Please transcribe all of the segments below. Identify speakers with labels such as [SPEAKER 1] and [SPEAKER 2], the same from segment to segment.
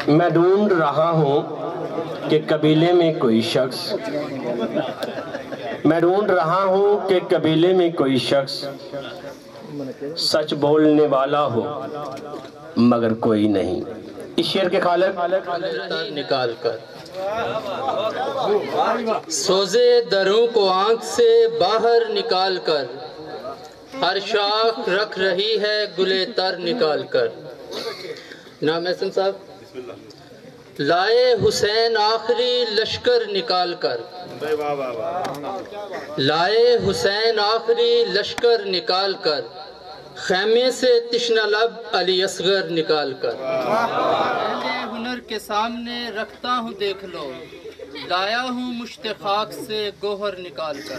[SPEAKER 1] میں ڈھونڈ رہا ہوں کہ قبیلے میں کوئی شخص میں ڈھونڈ رہا ہوں کہ قبیلے میں کوئی شخص سچ بولنے والا ہو مگر کوئی نہیں۔ اس شعر کے خالق
[SPEAKER 2] نکال کر سوزے دروں کو آنکھ سے باہر نکال کر، ہر شاخ رکھ رہی ہے گلے تر نکال کر۔ نام حسن صاحب، لائے حسین آخری لشکر نکال کر، لائے حسین آخری لشکر نکال کر، خیمے سے تشنہ لب علی اصغر نکال کر۔ پہلے ہنر کے سامنے رکھتا ہوں دیکھ لو، لایا ہوں مشت خاک سے گوہر نکال کر۔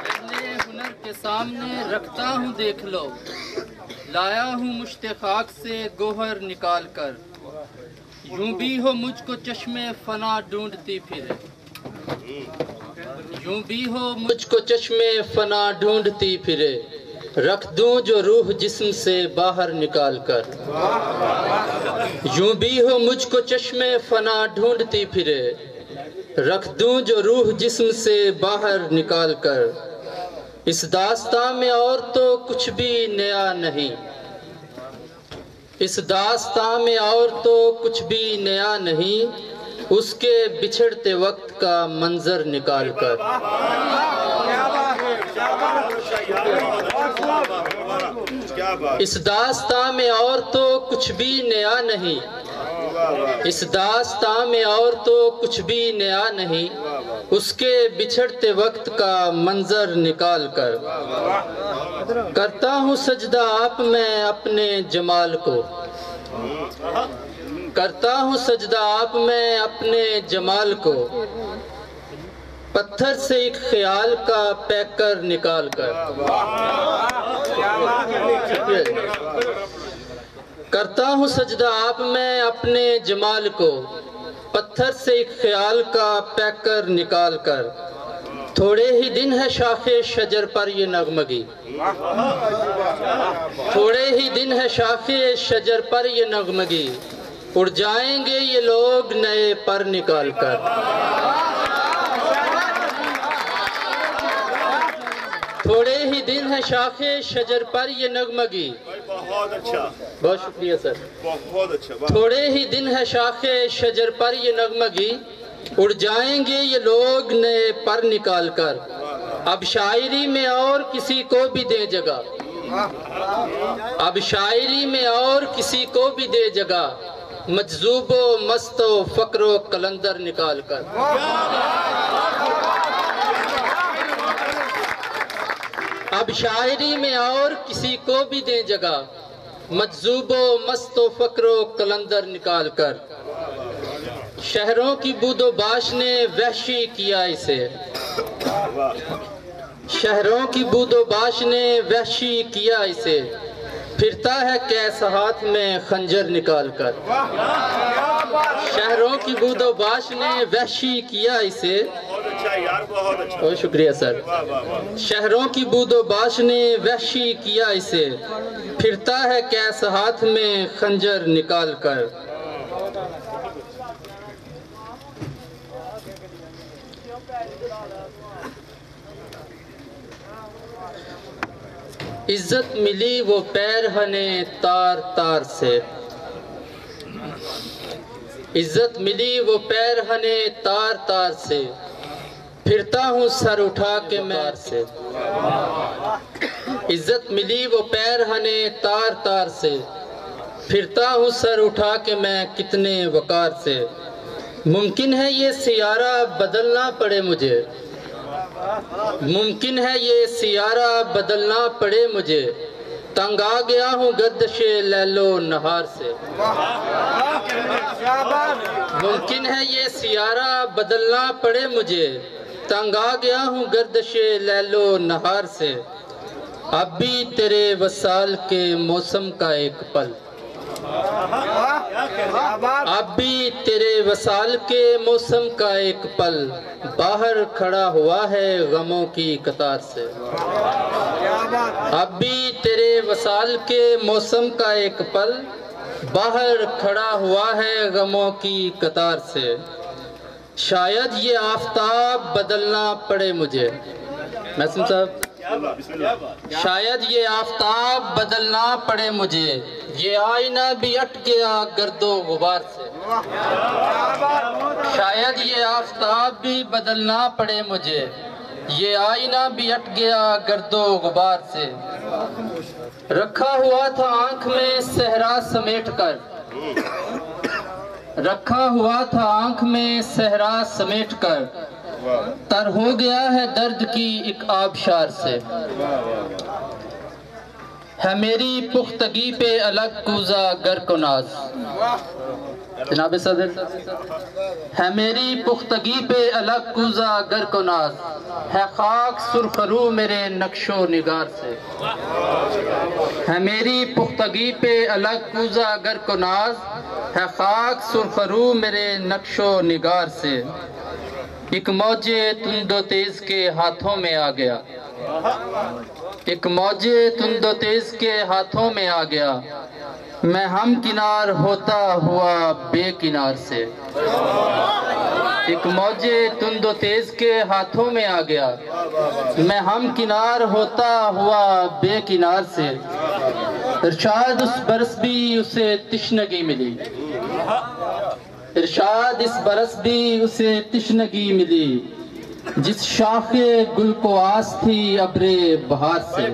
[SPEAKER 2] پہلے ہنر کے سامنے رکھتا ہوں دیکھ لو، لایا ہوں مشت خاک سے گوہر نکال کر، یوں بھی ہو مجھ کو چشم فنا ڈھونڈتی پھرے، یوں بھی ہو مجھ کو چشم فنا ڈھونڈتی پھرے، رکھ دوں جو روح جسم سے باہر نکال کر۔ یوں بھی ہو مجھ کو چشم فنا ڈھونڈتی پھرے، رکھ دوں جو روح جسم سے باہر نکال کر۔ اس داستان میں اور تو کچھ بھی نیا نہیں، اس داستان میں اور تو کچھ بھی نیا نہیں، اس کے بچھڑتے وقت کا منظر نکال کر۔ اس داستان میں اور تو کچھ بھی نیا نہیں، اس داستان میں اور تو کچھ بھی نیا نہیں، اس کے بچھڑتے وقت کا منظر نکال کر۔ کرتا ہوں سجدہ آپ میں اپنے جمال کو، کرتا ہوں سجدہ آپ میں اپنے جمال کو، پتھر سے ایک خیال کا پیکر نکال کر۔ کرتا ہوں سجدہ آپ میں اپنے جمال کو، پتھر سے ایک خیال کا پیکر نکال کر، تھوڑے ہی دن ہے شاخ شجر پر یہ نغمگی، تھوڑے ہی دن ہے شاخ شجر پر یہ نغمگی، اڑ جائیں گے یہ لوگ نئے پر نکال کر۔ تھوڑے ہی دن ہے شاخ شجر پر یہ نغمگی،
[SPEAKER 3] بہت اچھا،
[SPEAKER 2] بہت شکریہ سر،
[SPEAKER 3] بہت اچھا،
[SPEAKER 2] تھوڑے ہی دن ہے شاخ شجر پر یہ نغمگی، اڑ جائیں گے یہ لوگ نئے پر نکال کر۔ اب شاعری میں اور کسی کو بھی دے جگہ، اب شاعری میں اور کسی کو بھی دے جگہ، مجذوب و مست و فقر و قلندر نکال کر۔ اب شاعری میں اور کسی کو بھی دیں جگہ، مجذوب و مست و فقر و قلندر نکال کر۔ شہروں کی بود و باش نے وحشی کیا اسے، شہروں کی بود و باش نے وحشی کیا اسے، پھرتا ہے کیس ہاتھ میں خنجر نکال کر۔ شہروں کی بود و باش نے وحشی کیا اسے، بہت شکریہ سر، شہروں کی بود و باش نے وحشی کیا اسے، پھرتا ہے کیس ہاتھ میں خنجر نکال کر۔ عزت ملی وہ پیرہنے تار تار سے، عزت ملی وہ پیرہنے تار تار سے، پھرتا ہوں سر اٹھا کے مار سے۔ عزت ملی وہ پیرہنے تار تار سے، پھرتا ہوں سر اٹھا کے میں کتنے وقار سے۔ ممکن ہے یہ سیارہ بدلنا پڑے مجھے، ممکن ہے یہ سیارہ بدلنا پڑے مجھے، تنگ آ گیا ہوں گردش لیل و نہار سے۔ ممکن ہے یہ سیارہ بدلنا پڑے مجھے، تنگ آ گیا ہوں گردش لیل و نہار سے۔ اب بھی تیرے وصال کے موسم کا ایک پل، اب بھی تیرے وصال کے موسم کا ایک پل، باہر کھڑا ہوا ہے غموں کی قطار سے۔ اب بھی تیرے وصال کے موسم کا ایک پل، باہر کھڑا ہوا ہے غموں کی قطار سے، شاید یہ آفتاب بدلنا پڑے مجھے۔ محسن صاحب، شاید یہ آفتاب بدلنا پڑے مجھے، یہ آئینہ بھی اٹھ گیا گرد و غبار سے۔ شاید یہ آفتاب بھی بدلنا پڑے مجھے، یہ آئینہ بھی اٹھ گیا گرد و غبار سے۔ رکھا ہوا تھا آنکھ میں صحرا سمیٹ کر، رکھا ہوا تھا آنکھ میں صحرا سمیٹ کر، تر ہو گیا ہے درد کی ایک آبشار سے۔ ہے میری پختگی پہ الگ کوزہ گر کو ناز، جناب صدر، ہے میری پختگی پہ الگ کوزہ گر کو ناز، ہے خاک سرخرو میرے نقش و نگار سے۔ ہے میری پختگی پہ الگ کوزہ گر کو ناز، ہے خاک سرخرو میرے نقش و نگار سے۔ ایک موج تند و تیز کے ہاتھوں میں آ گیا، ایک موج تند و تیز کے ہاتھوں میں آ گیا، میں ہم کنار ہوتا ہوا بے کنار سے۔ ایک موج تند و تیز کے ہاتھوں میں آ گیا، میں ہم کنار ہوتا ہوا بے کنار سے۔ ارشاد اس برس بھی اسے تشنگی ملی، ارشاد اس برس بھی اسے تشنگی ملی، جس شاخ گل کو آس تھی ابر بہار سے۔